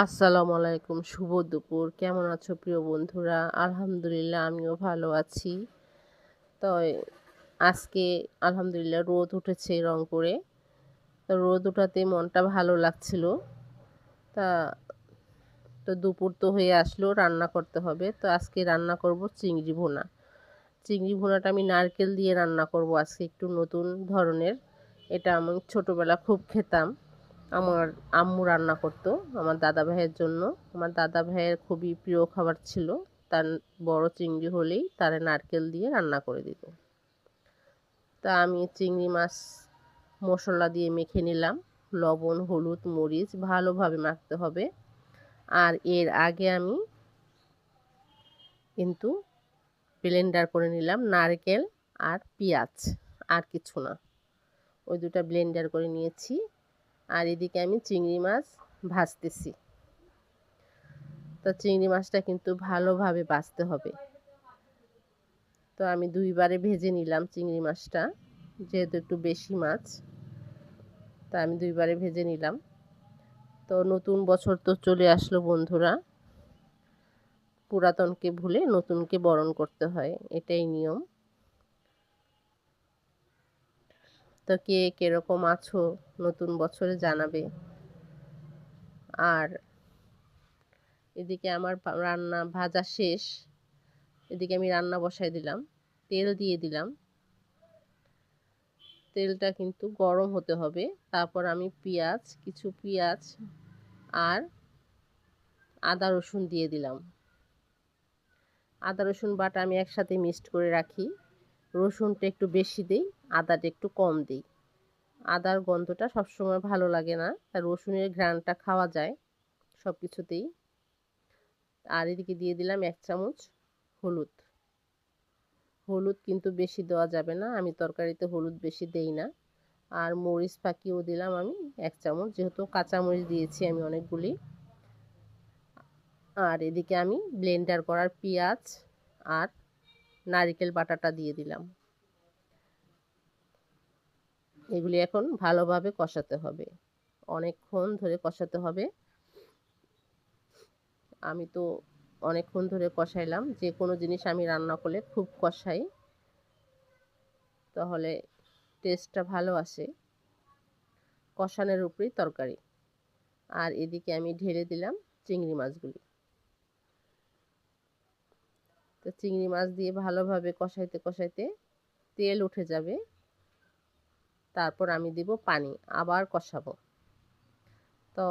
আসসালামু আলাইকুম, শুভ দুপুর। কেমন আছো প্রিয় বন্ধুরা? আলহামদুলিল্লাহ আমিও ভালো আছি। তো আজকে আলহামদুলিল্লাহ রোদ উঠেছে রংপুরে। তো রোদ ওঠাতে মনটা ভালো লাগছিল। তা দুপুর তো হয়ে আসলো, রান্না করতে হবে। তো আজকে রান্না করব চিংড়ি ভুনা। চিংড়ি ভুনাটা আমি নারকেল দিয়ে রান্না করব আজকে, একটু নতুন ধরনের। এটা আমি ছোটবেলা খুব খেতাম। আমার আম্মু রান্না করতো আমার দাদা ভাইয়ের জন্য। আমার দাদা ভাইয়ের খুবই প্রিয় খাবার ছিল। তার বড় চিংড়ি হলেই তারে নারকেল দিয়ে রান্না করে দিত। তা আমি চিংড়ি মাছ মশলা দিয়ে মেখে নিলাম। লবণ, হলুদ, মরিচ ভালোভাবে মাখতে হবে। আর এর আগে আমি কিন্তু ব্লেন্ডার করে নিলাম নারকেল আর পেঁয়াজ, আর কিছু না। ওই দুটা ব্লেন্ডার করে নিয়েছি। আর এদিকে আমি চিংড়ি মাছ ভাজতেছি। তো চিংড়ি মাছটা কিন্তু ভালোভাবে ভাজতে হবে। তো আমি দুইবারে ভেজে নিলাম চিংড়ি মাছটা, যেহেতু একটু বেশি মাছ। তা আমি দুইবারে ভেজে নিলাম। তো নতুন বছর তো চলে আসলো বন্ধুরা। পুরাতনকে ভুলে নতুনকে বরণ করতে হয়, এটাই নিয়ম। তো কে কিরকম আছো নতুন বছরে জানাবে। আর এদিকে আমার রান্না ভাজা শেষ। এদিকে আমি রান্না বসাই দিলাম, তেল দিয়ে দিলাম। তেলটা কিন্তু গরম হতে হবে। তারপর আমি কিছু পেঁয়াজ আর আদা রসুন দিয়ে দিলাম। আদা রসুন বাটা আমি একসাথে মিক্সড করে রাখি। রসুনটা একটু বেশি দিই, আদাটা একটু কম দিই। আদার গন্ধটা সবসময় ভালো লাগে না, আর রসুনের ঘ্রাণটা খাওয়া যায় সব কিছুতেই। আর এদিকে দিয়ে দিলাম 1 চামচ হলুদ। হলুদ কিন্তু বেশি দেওয়া যাবে না, আমি তরকারিতে হলুদ বেশি দেই না। আর মরিচ ফাঁকিও দিলাম আমি 1 চামচ, যেহেতু কাঁচামরিচ দিয়েছি আমি অনেকগুলি। আর এদিকে আমি ব্লেন্ডার করার পেঁয়াজ আর নারকেল বাটাটা দিয়ে দিলাম। এগুলি এখন ভালোভাবে কষাতে হবে, অনেকক্ষণ ধরে কষাতে হবে। আমি তো অনেকক্ষণ ধরে কষাইলাম। যে কোনো জিনিস আমি রান্না করলে খুব কষাই, তাহলে টেস্টটা ভালো আসে। কষানোর উপরেই তরকারি। আর এদিকে আমি ঢেলে দিলাম চিংড়ি মাছগুলি। তো চিংড়ি মাছ দিয়ে ভালোভাবে কষাইতে কষাইতে তেল উঠে যাবে। তারপর আমি দিব পানি, আবার কষাবো। তো